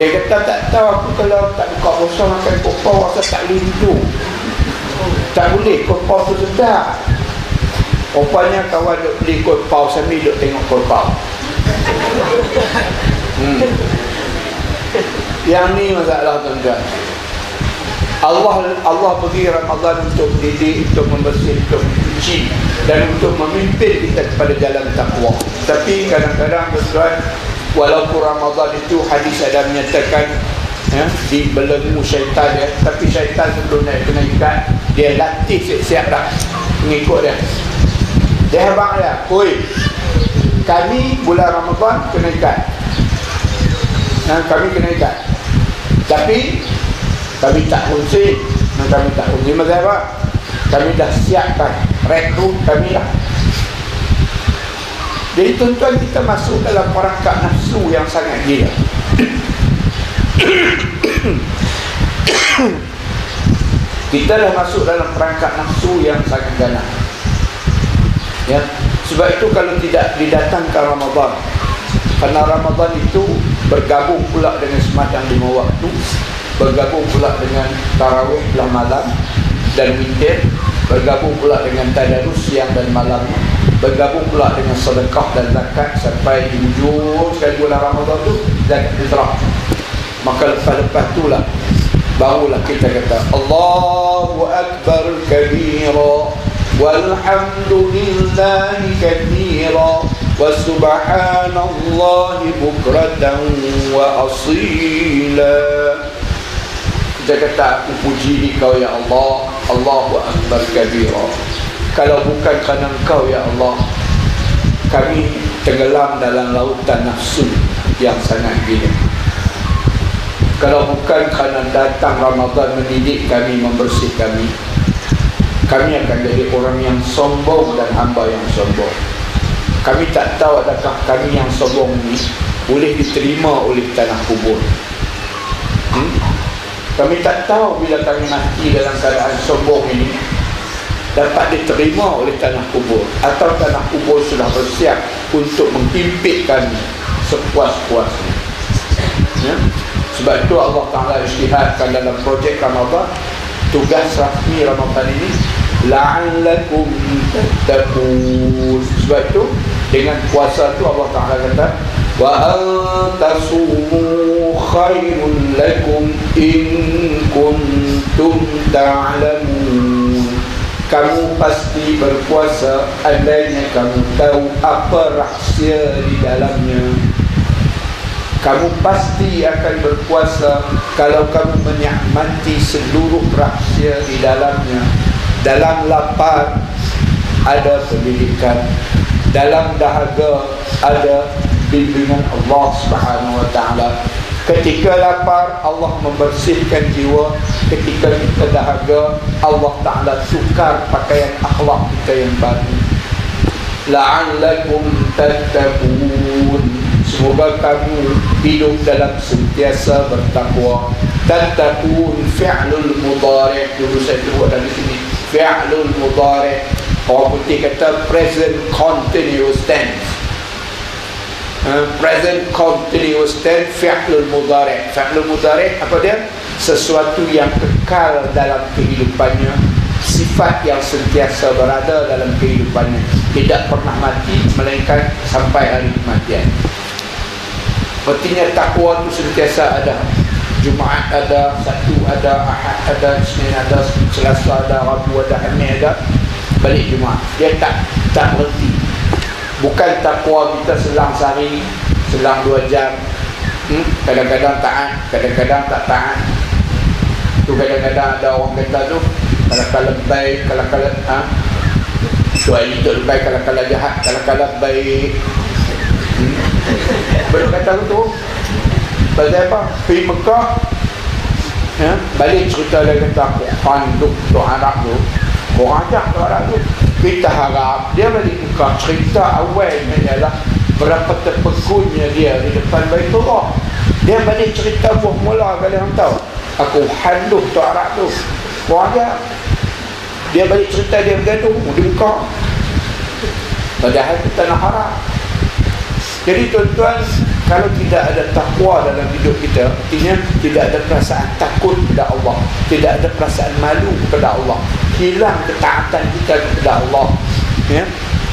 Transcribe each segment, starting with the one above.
Dia kata tak tahu aku kalau tak buka puasa makan kopau rasa tak lindu. Tak boleh, kopau tu sedap. Rupanya kawan duk beli kopau sambil duk tengok kopau. Yang ni masalah tuan-tuan. Allah bagi Ramadan untuk mendidik, untuk membersih, untuk mencuci dan untuk memimpin kita kepada jalan takwa. Tapi kadang-kadang tuan-tuan, walaupun Ramadan itu hadis ada menyatakan dibelenggu syaitan dia, tapi syaitan sebelum naik kena ikat, dia latih siap-siap dah mengikut dia. Dia habang dia, oi, kami bulan Ramadan kena ikat, kami kena ikat, tapi kami tak kongsi. Kami tak kongsi macam apa? Kami dah siapkan rekrut kami lah. Jadi tuan-tuan, kita masuk dalam perangkap nafsu yang sangat gila. Kita dah masuk dalam perangkap nafsu yang sangat ganas. Ya, sebab itu kalau tidak didatangkan Ramadan, kerana Ramadan itu bergabung pula dengan sembahyang 5 waktu, bergabung pula dengan tarawih belah malam dan witir, bergabung pula dengan tadarus siang dan malam, bergabung pula dengan sedekah dan zakat sampai di hujung sekali bulan Ramadan tu zakat fitrah. Maka lepas-lepas itulah barulah kita kata Allahu Akbar kabira walhamdulillahi katsira wa subhanallahi bukratan wa asila. Kita kata, aku puji Engkau ya Allah, Allahu Akbar kabira. Kalau bukan kerana Engkau ya Allah, kami tenggelam dalam lautan nafsu yang sangat gila. Kalau bukan kerana datang Ramadan mendidik kami, membersih kami, kami akan jadi orang yang sombong dan hamba yang sombong. Kami tak tahu adakah kami yang sombong ini boleh diterima oleh tanah kubur. Kami tak tahu bila kami mati dalam keadaan sombong ini dapat diterima oleh tanah kubur, atau tanah kubur sudah bersiap untuk menghimpit kami sepuas-puasnya. Ya? Sebab itu Allah Ta'ala isytihadkan dalam projek Ramadan, tugas rasmi Ramadan ini, la'allakum tattaqun. Sebab itu dengan puasa itu Allah Ta'ala kata, wa antasumu khairun lakum in kuntum ta'lamun. Kamu pasti berpuasa andainya kamu tahu apa rahsia di dalamnya. Kamu pasti akan berpuasa kalau kamu menikmati seluruh rahsia di dalamnya. Dalam lapar ada pendidikan, dalam dahaga ada bimbingan Allah Subhanahu wa taala. Ketika lapar, Allah membersihkan jiwa. Ketika kita dahaga, Allah Ta'ala tukar pakaian akhlak kita yang baru. La'allakum tattaqun. Semoga kamu hidup dalam sentiasa bertakwa. Tattaqun fi'lul mudhari'. Dulu saya buat dari sini, fi'lul mudhari'. Orang putih kata present continuous tense. Present continuous tense, fi'lul mudhari'. Fi'lul mudhari' apa dia? Sesuatu yang kekal dalam kehidupannya, sifat yang sentiasa berada dalam kehidupannya, tidak pernah mati melainkan sampai hari kematian. Artinya takwa itu sentiasa ada. Jumaat ada, Sabtu ada, Ahad ada, Isnin ada, Selasa ada, Rabu ada, Khamis ada, balik Jumaat. Dia tak berhenti. Bukan takwa kita selang sehari, selang 2 jam. Kadang-kadang taat, kadang-kadang tak taat. Tu kadang-kadang ada orang kata tu, kalau-kalau baik, kalau-kalau doa itu baik, kalau-kalau jahat, kalau-kalau baik. Baru kata tu pasal apa? Pergi Mekah, balik cerita dia kata Quran tu, Arab tu, orang ajak tu Arab tu. Kita harap dia balik Mekah, cerita awalnya ialah berapa terpegunnya dia di depan Baitullah. Dia balik cerita buah mula kalian tahu. Aku haluh tu Arab tu, orang ajak. Dia balik cerita dia bergaduh di Mekah, padahal itu tanah haram. Jadi tuan-tuan, kalau tidak ada takwa dalam hidup kita, artinya tidak ada perasaan takut kepada Allah, tidak ada perasaan malu kepada Allah, hilang ketaatan kita kepada Allah, ya.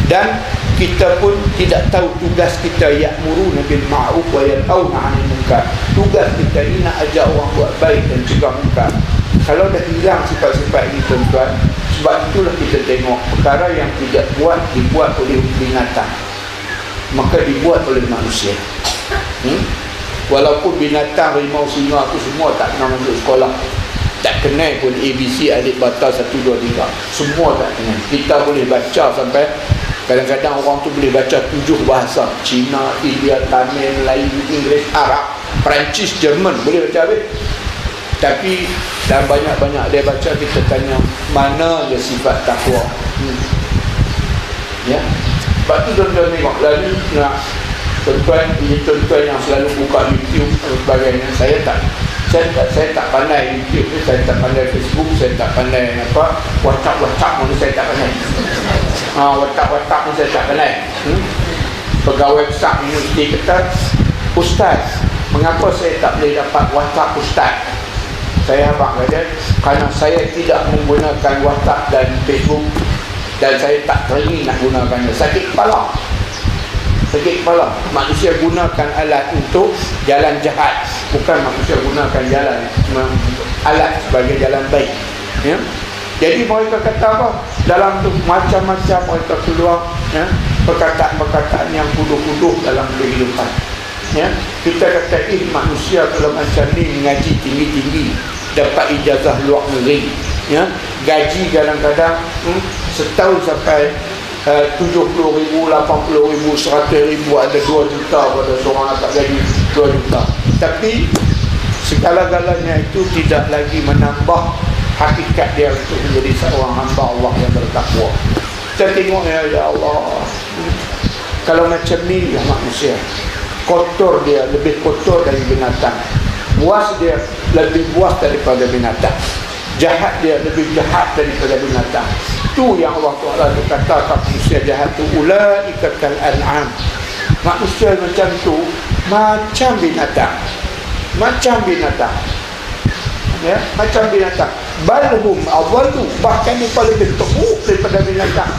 Dan kita pun tidak tahu tugas kita, ya'muruna bil ma'ruf wa yanhauna 'anil munkar. Tugas kita ini nak ajak orang buat baik dan cegah munkar. Kalau dah hilang sifat-sifat ini tuan-tuan, sebab itulah kita tengok perkara yang tidak dibuat oleh binatang, maka dibuat oleh manusia. Walaupun binatang, harimau, singa tu semua tak kena masuk sekolah, tak kenal pun ABC, alif, bata, 1, 2, 3, semua tak kenal. Kita boleh baca sampai, kadang-kadang orang tu boleh baca 7 bahasa, Cina, India, Tamil, Melayu, Inggeris, Arab, Perancis, Jerman, boleh baca habis. Tapi dan banyak-banyak dia baca, kita tanya mana dia sifat takwa. Ya. Sebab tu tuan-tuan tengok, lalu nak tuan-tuan yang selalu buka YouTube dan sebagainya, saya tak pandai YouTube, saya tak pandai Facebook, saya tak pandai apa, WhatsApp pun saya tak pandai. WhatsApp pun saya tak pandai. Pegawai besar universiti kata, Ustaz, mengapa saya tak boleh dapat WhatsApp Ustaz? Saya abang kata, kerana saya tidak menggunakan WhatsApp dan Facebook, dan saya tak teringin nak gunakannya. Sakit kepala. Manusia gunakan alat untuk jalan jahat, bukan manusia gunakan alat sebagai jalan baik, ya? Jadi mereka kata apa? Dalam tu macam-macam mereka keluar, ya, perkataan-perkataan yang kuduh-kuduh dalam kehidupan, ya. Kita kata, manusia kalau macam ni mengaji tinggi-tinggi, dapat ijazah luar negeri, ya, gaji kadang-kadang setahun sampai 70,000, 80,000, 100,000, ada 2 juta pada seorang dapat gaji 2 juta. Tapi segala-galanya itu tidak lagi menambah hakikat dia untuk menjadi seorang hamba Allah yang bertakwa. Kita tengok, ya Allah, kalau macam ni ya manusia, kotor dia, lebih kotor dari binatang, buas dia lebih buas daripada binatang, jahat dia lebih jahat daripada binatang. Tu yang Allah Ta'ala kata manusia jahat tu, ulaika kal an'am. Manusia macam tu macam binatang, ya, macam binatang. Balhum adallu, bahkan mereka lebih teruk daripada binatang.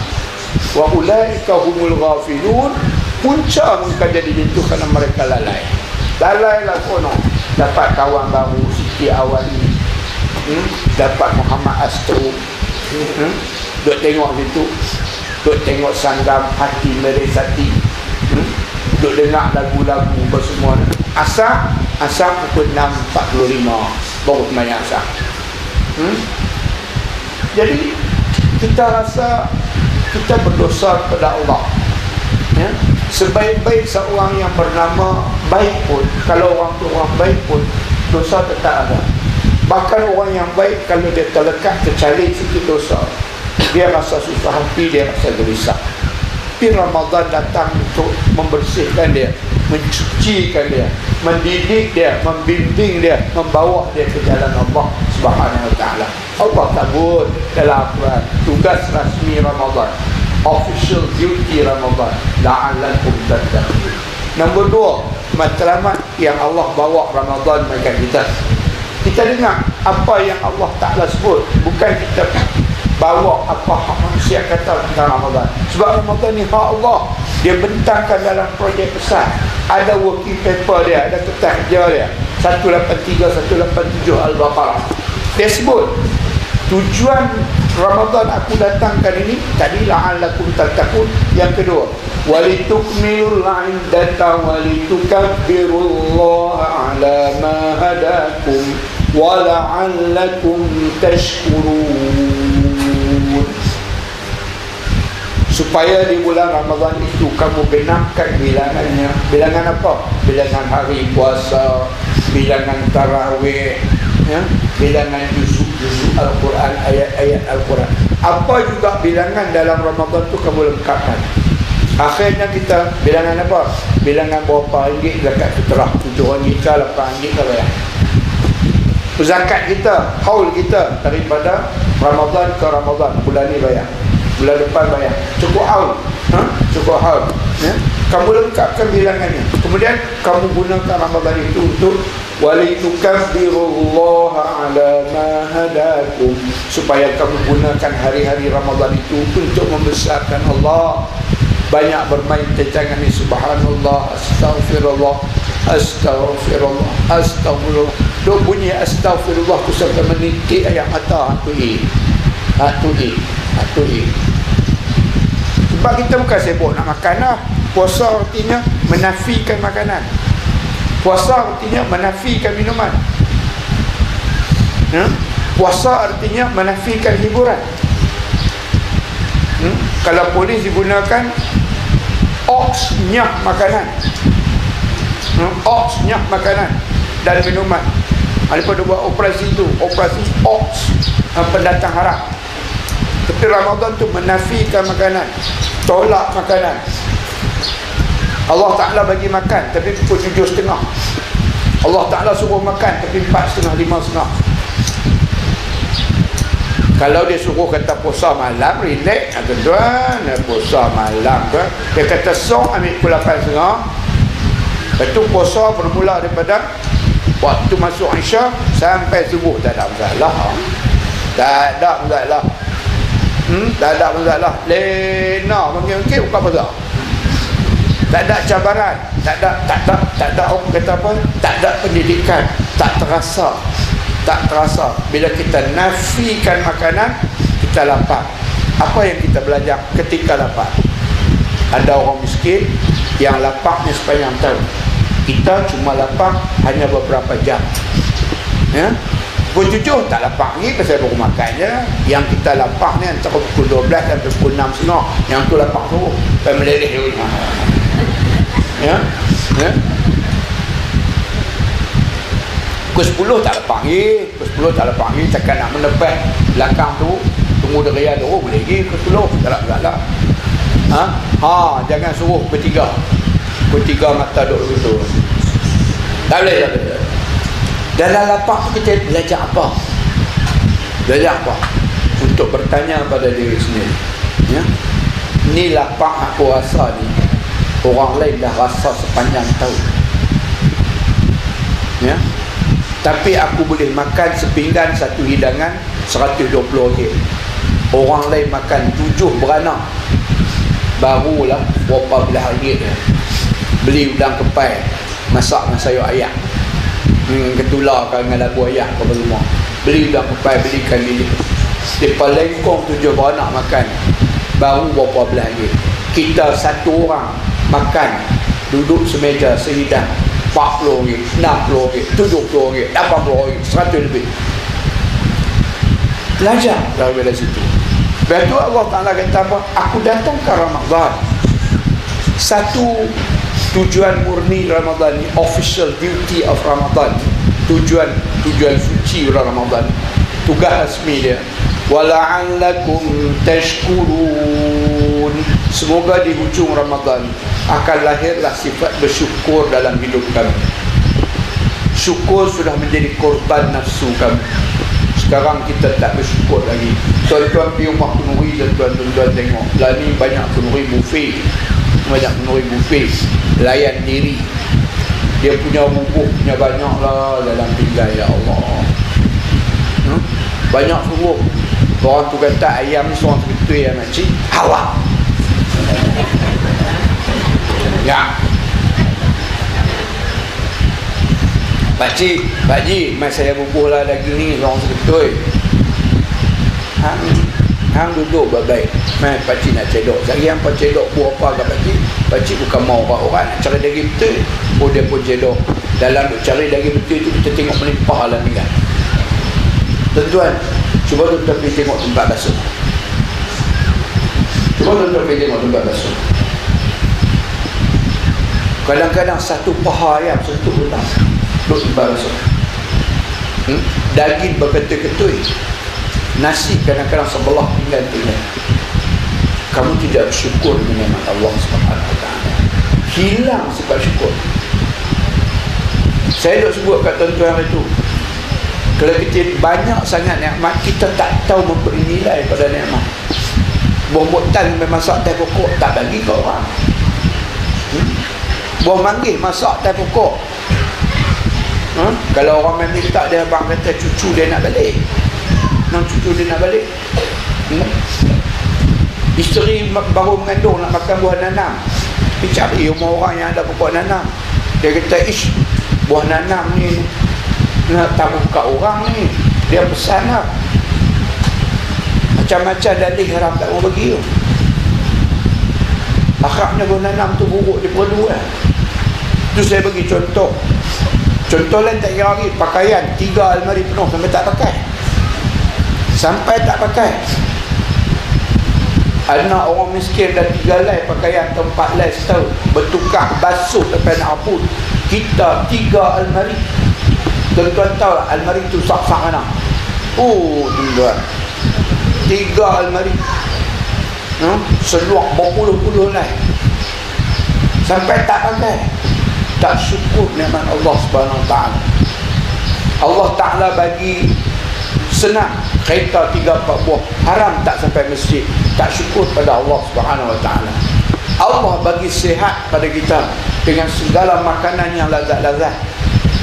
Wa ulaika humul ghafilun. Punca mereka jadi itu kerana mereka lalai lah kono. Dapat kawan baru Siti Awali, dapat Muhammad Astro, duk tengok situ, duk tengok Sanggam Hati Meresati, duk dengar lagu-lagu bersemua. Asal pukul 6.45 baru semayang asar. Jadi kita rasa kita berdosa kepada Allah, ya. Sebaik-baik seorang yang bernama baik pun, kalau orang tu orang baik pun, dosa tetap ada. Bahkan orang yang baik, kalau dia terlekat, tercari sikit dosa, dia rasa susah hati, dia rasa gelisah. Tapi Ramadan datang untuk membersihkan dia, mencucikan dia, mendidik dia, membimbing dia, membawa dia ke jalan Allah Subhanahu Wa Taala. Allah sebut dalam Al-Quran, tugas rasmi Ramadan, official duty Ramadan, la'allakum tattaqun. Nombor 2, matlamat yang Allah bawa Ramadan bagi kita. Kita dengar apa yang Allah Ta'ala sebut, bukan kita bawa apa hak manusia kata tentang Ramadan. Sebab Ramadan ni hak Allah, dia bentangkan dalam projek besar, ada working paper dia, ada kertas kerja dia, 183, 187 Al-Baqarah. Dia sebut tujuan Ramadan aku datangkan ini tadi, la'allakum tattaqun. Yang kedua, walitukmilul iddata walitukabbirullaha ala ma hadakum wa la'allakum tashkurun. Supaya di bulan Ramadan itu kamu genapkan bilangannya. Bilangan apa? Bilangan hari puasa, bilangan tarawih, ya, bilangan juzuk Al-Quran, ayat-ayat Al-Quran. Apa juga bilangan dalam Ramadan tu kamu lengkapkan. Akhirnya kita bilangan apa? Bilangan berapa ringgit zakat fitrah, 7 ringgit ke 8 ringgit ke bayar. Zakat kita, haul kita daripada Ramadan ke Ramadan, bulan ni bayar, bulan depan bayar. Cukup haul, cukup haul, ya? kamu lengkapkan bilangannya. Kemudian kamu gunakan Ramadan itu untuk walitukabbirullaha ala ma hadakum, supaya kamu gunakan hari-hari Ramadan itu untuk membesarkan Allah. Banyak bermain tencangan ni, subhanallah, astaghfirullah, astaghfirullah, astaghfirullah. Duk bunyi astaghfirullah tu sampai menitik ayat mata hatu i. Sebab kita bukan sibuk nak makan lah. Puasa artinya menafikan makanan. Puasa artinya menafikan minuman. Puasa artinya menafikan hiburan. Kalau polis digunakan oksnya makanan, oksnya makanan dan minuman. Daripada buat operasi itu, operasi oks, pendatang haram. Tapi Ramadan tu menafikan makanan, tolak makanan. Allah Ta'ala bagi makan tapi pukul 7.30. Allah Ta'ala suruh makan tapi 4.30, 5.30. Kalau dia suruh kata puasa malam, relax tuan, puasa malam tuan. Dia kata song ambil pukul 8.30. Lepas tu puasa bermula daripada waktu masuk Isya sampai subuh. Tak ada masalah. Tak ada masalah. Tak ada masalah. Lena mungkin bukan masalah. Tak ada cabaran, tak ada orang kata apa, tak ada pendidikan, tak terasa. Bila kita nafikan makanan, kita lapar. Apa yang kita belajar ketika lapar? Ada orang miskin yang laparnya sepanjang tahun. Kita cuma lapar hanya beberapa jam. Ya? Pukul 7 tak lapar lagi pasal baru makan je. Yang kita lapar ni antara pukul 12 sampai pukul 6.30. Yang tu lapar tu sampai meleleh dulu. Ya? Pukul 10 tak lapar lagi. Pukul 10 tak lapar lagi. Takkan nak menepah belakang tu, tunggu dia tu, boleh lagi pukul 10. Tak nak. Jangan suruh pukul 3. Pukul 3 mata duduk begitu. Tak boleh. Dalam lapar tu kita belajar apa? Untuk bertanya pada diri sendiri. Ya? Ni lapar aku rasa ni, orang lain dah rasa sepanjang tahun. Ya? Tapi aku boleh makan sepinggan satu hidangan RM120. Orang lain makan 7 beranak, barulah berapa belah ringgit. Beli udang kepai, masak dengan sayur ayam, ketularkan dengan labu ayam ke rumah. Beli udang kepai, belikan bilik. Lepas lengkong 7 beranak makan, baru berapa belah ringgit. Kita satu orang makan, duduk semeja sehidang, RM40, RM60, RM70, RM80, RM100 lebih. Belajar dari situ. Lepas tu Allah Ta'ala kata apa? Aku datang ke Ramadan. Satu tujuan murni Ramadan ni, official duty of Ramadan, tujuan suci Ramadan, tugas resmi dia, wala'allakum tashkurun. Semoga di hujung Ramadan akan lahirlah sifat bersyukur dalam hidup kami. Syukur sudah menjadi korban nafsu kami. Sekarang kita tak bersyukur lagi. Tuan-tuan pergi rumah kenuri, tuan-tuan tengok lah ni banyak kenuri buffet. Layan diri. Dia punya bubuk punya banyak lah dalam pinggan. Ya Allah, banyak suruh. Orang tu kata ayam ni seorang seketui yang makcik hawa. Ya, pakcik, pakcik, mai saya bubuh lah daging ni seorang seketui. Hang duduk baik-baik. Mai pakcik nak cedok. Sehari hang pun cedok buah apa ke pakcik? Pakcik bukan mau orang nak cari daging betul. Oh, dia pun cedok. Dalam duk cari daging betul tu kita tengok melimpah lah ni kan. Tuan-tuan, cuba tuan-tuan pergi tengok tempat basuh. Kadang-kadang satu paha ayam sentuh hutang duduk tempat basuh. Daging berketui-ketui, nasi kadang-kadang sebelah pinggan. Kamu tidak bersyukur dengan nikmat Allah Subhanahu Wa Taala. Hilang sifat syukur. Saya dah sebut kat tuan-tuan itu, kalau kita banyak sangat nikmat, kita tak tahu memberi nilai pada nikmat. Bombotan memang masak teh pokok tak bagi ke orang. Buah manggis masak atas pokok. Kalau orang main minta dia, abang kata cucu dia nak balik, cucu dia nak balik. Isteri baru mengandung nak makan buah nanam, dia cari rumah orang yang ada pokok nanam. Dia kata, ish, buah nanam ni nak tamu kat orang ni, dia pesan lah. Macam-macam dalih haram tak mau bagi tu. Akhirnya buah nanam tu buruk, dia perlu lah. Tu saya bagi contoh. Contoh lain tak kira lagi, pakaian 3 almari penuh sampai tak pakai. Sampai tak pakai. Anak orang miskin dah 3 lai pakaian, 4 lai setahun, bertukar basuh sampai nak apun. Kita 3 almari. Tuan-tuan tahu lah almari tu sak-sak mana? Tuan-tuan, 3 almari, seluar berpuluh-puluh lai, sampai tak pakai. Tak syukur nikmat Allah Subhanahu Wa Taala. Allah Taala bagi senang kereta 3-4 buah, haram tak sampai masjid. Tak syukur pada Allah Subhanahu Wa Taala. Allah bagi sihat pada kita dengan segala makanan yang lazat-lazat.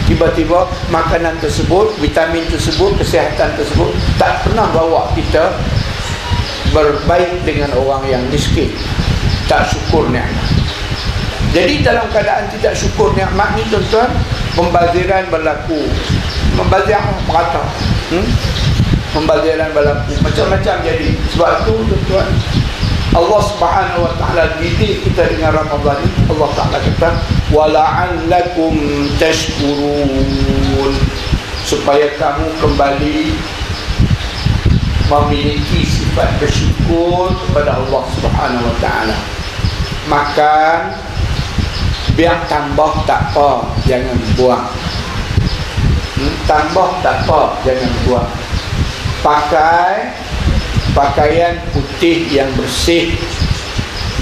Tiba-tiba makanan tersebut, vitamin tersebut, kesihatan tersebut tak pernah bawa kita berbaik dengan orang yang miskin. Tak syukur nikmat. Jadi dalam keadaan tidak syukur nikmat ni, tuan-tuan, pembaziran berlaku. Membazir merata. Pembaziran berlaku. Macam-macam jadi. Sebab tu, tuan-tuan, Allah Subhanahu Wa Taala didik kita dengan Ramadan ni. Allah Taala kata, wala'allakum tashkurun, supaya kamu kembali memiliki sifat bersyukur kepada Allah Subhanahu Wa Taala. Makan, biar tambah tak apa, jangan buang. Tambah tak apa, jangan buang. Pakai pakaian putih yang bersih,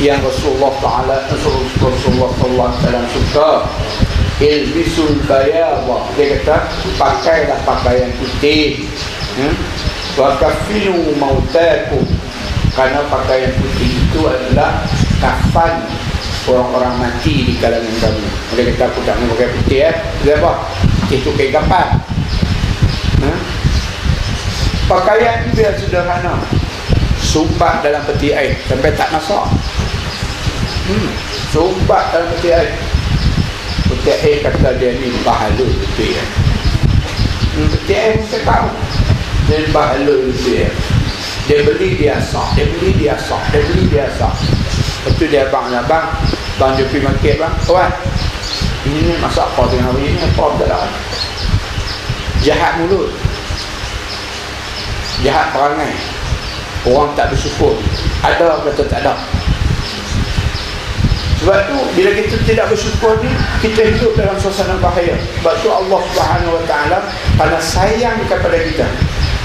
yang Rasulullah sallallahu alaihi wasallam suka. Ilbisul bayadha, dia kata pakailah pakaian putih. Wa kafilu mautakum, karena pakaian putih itu adalah kafan orang-orang mati di kalangan kamu. Dia kata aku tak nak pakai putih dia apa? Itu kain kapan. Pakaian biar sederhana, sumbat dalam peti air sampai tak masak. Sumbat dalam peti air. Peti air kata dia ni pahala peti air. Peti air mesti tahu dia pahala peti air. Dia beli dia sak, dia beli dia sak, dia beli dia sak. Lepas tu dia abang dia pergi market bang. Kawan, ini masak apa tengah hari ni? Apa tak ada? Jahat mulut, jahat perangai, orang tak bersyukur. Ada kata tak ada. Sebab tu bila kita tidak bersyukur ni, kita hidup dalam suasana bahaya. Sebab tu Allah Subhanahu Wa Taala pada sayang kepada kita,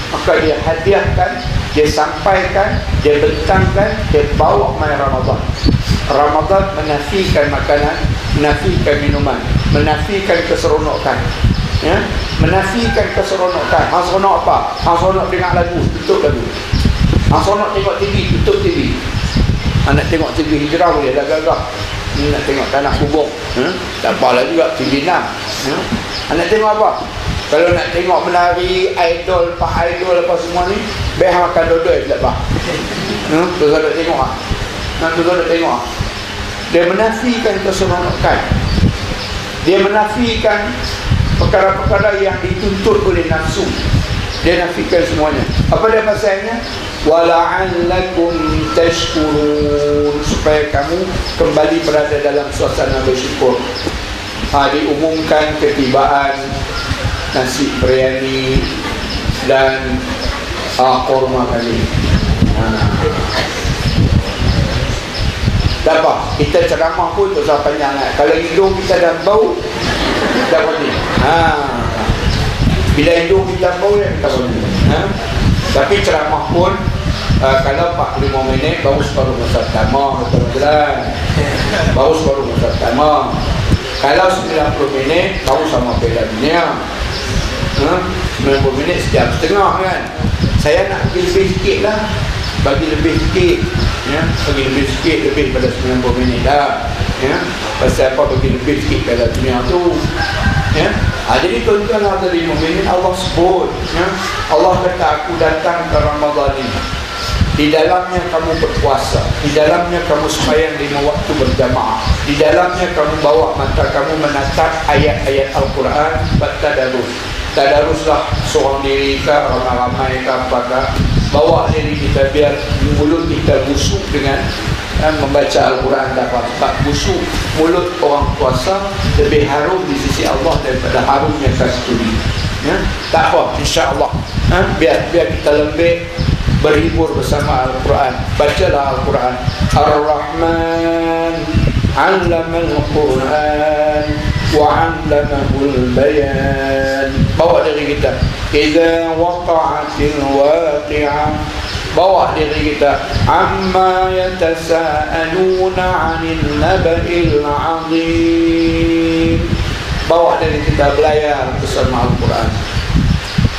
maka dia hadiahkan, dia sampaikan, dia bentangkan, dia bawa mai Ramadan. Ramadan menafikan makanan, menafikan minuman, menafikan keseronokan, ya? Menafikan keseronokan. Hang seronok apa? Hang seronok dengar lagu, tutup lagu. Hang seronok tengok TV, tutup TV. Hang nak tengok TV hijrah boleh dah gagah. Nak tengok tanah kubur, tak apalah juga TV 6. Hang nak tengok apa? Kalau nak tengok menari, idol, pak idol apa semua ni, biar hang makan dodoi pula bah. Tu nak tengok ah. Tu nak tengok ah. Dia menafikan keseronokan. Dia menafikan perkara-perkara yang dituntut oleh nafsu. Dia nafikan semuanya. Apa dia pasalnya? Wala'allakum tashkurun, supaya kamu kembali berada dalam suasana bersyukur. Diumumkan ketibaan nasi biryani dan korma kali. Tak apa, kita ceramah pun tak usah panjang lah. Kalau hidung kita dah bau, dah boleh. Bila hidung kita bau, kita boleh. Tapi ceramah pun kalau 45 minit baru separuh masa pertama, betul-betulan. Baru separuh masa pertama. Kalau 90 minit baru sama beda dunia. 90 minit sejam setengah kan. Saya nak bagi lebih sikit lah. Bagi lebih sikit, ya, bagi lebih sikit, lebih pada 90 minit dah. ya. Pasal apa bagi lebih sikit dalam dunia tu, ya. Jadi tuan-tuan hadirin mukminin, Allah sebut, ya. Allah kata aku datang ke Ramadan ini, di dalamnya kamu berpuasa, di dalamnya kamu sembahyang 5 waktu berjamaah, di dalamnya kamu bawa mata kamu menatap ayat-ayat Al-Quran, bertadarus. Tadaruslah seorang diri ke, ramai-ramai ke, apakah bawa diri kita biar mulut kita busuk dengan membaca Al-Quran dapat. Sebab busuk mulut orang puasa lebih harum di sisi Allah daripada harumnya kasturi, ya? Tak apa, insya-Allah, biar kita lebih berhibur bersama Al-Quran. Bacalah Al-Quran. Ar-Rahman 'allama Al-Quran wa 'allamahul bayan. Bawa diri kita. Idza waqa'atil waqi'ah. Bawa diri kita. Amma yatasaaluna 'anil naba'il 'azim. Bawa diri kita belayar bersama Al-Quran.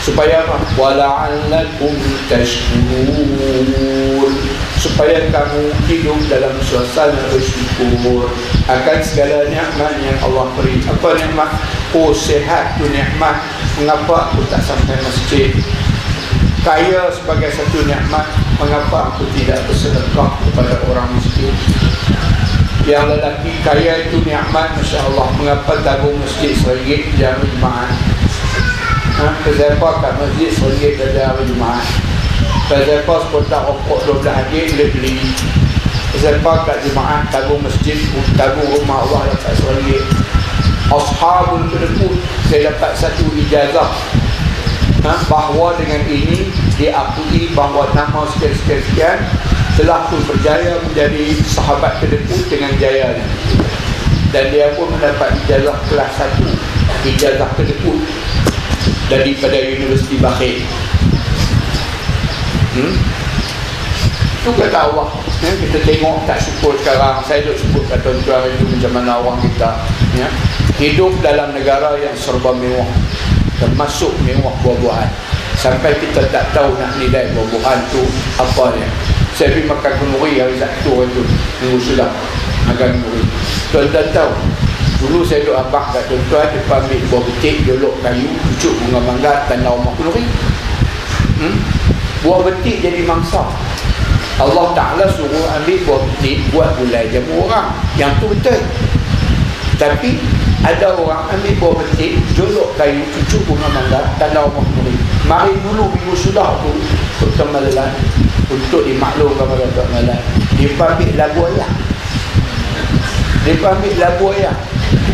Supaya apa? Wala'allakum tashkurun. Supaya kamu hidup dalam suasana bersyukur akan segala nikmat yang Allah beri. Apa nikmat? Oh, sehat tu nikmat. Mengapa aku tak sampai masjid? Kaya sebagai satu nikmat. Mengapa aku tidak bersedekah kepada orang miskin? Yang lelaki kaya itu nikmat, Masya Allah. Mengapa tabung masjid RM1 jam Jumaat? Kezepa kat masjid RM1 pada hari Jumaat. Kezepa sekotak rokok RM12 boleh beli. Kezepa kat Jumaat tabung masjid, tabung rumah Allah dapat RM1. Ashabul Kedekut, saya dapat satu ijazah, bahawa dengan ini diakui bahawa nama sekian-sekian telah pun berjaya menjadi sahabat Kedekut dengan jaya. Dan dia pun mendapat ijazah kelas 1, ijazah Kedekut daripada Universiti Bakhir. Itu kata Allah, ya. Kita tengok tak syukur sekarang. Saya duk sebut kata tuan itu macam mana orang kita, ya, hidup dalam negara yang serba mewah, termasuk mewah buah-buahan, sampai kita tak tahu nak nilai buah-buahan tu apa dia. Saya pergi makan kenduri hari Sabtu itu minggu sudah makan kenduri. Tuan-tuan tahu, dulu saya duk abang kat tuan-tuan, dia ambil buah betik, jolok kayu, cucuk bunga mangga, tanda rumah kenduri. Buah betik jadi mangsa. Allah Ta'ala suruh ambil buah betik, buat gulai jamu orang. Yang tu betul. Tapi ada orang ambil buah betik, jolok kayu, cucuk bunga mangga, tanda rumah kenduri. Mari dulu minggu sudah tu, Dr. Malan, untuk dimaklumkan kepada Dr. Malan, dia ambil labu ayam. Dia ambil labu ayam,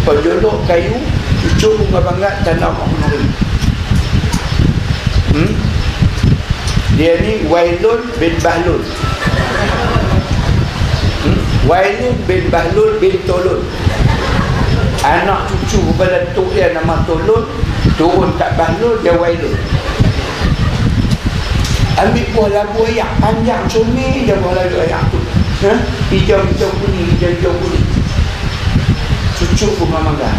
jolok kayu, cucuk bunga mangga, tanda rumah kenduri. Dia ni Wailun bin Bahlul. Wailun bin Bahlul bin Tolun. Anak cucu kepada tok dia nama Tolun, turun kat Bahlul, dia Wailun. Ambil buah labu ayak panjang comel dia buah labu ayak tu, hijau-hijau kuning, hijau-hijau kuning, cucuk bunga mangga.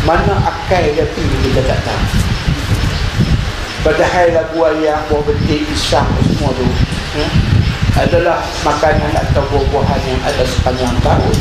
Mana akal dia pergi kita tak tahu. Padahal labu ayak, buah betik, pisang semua tu, adalah makanan atau buah-buahan yang ada sepanjang tahun.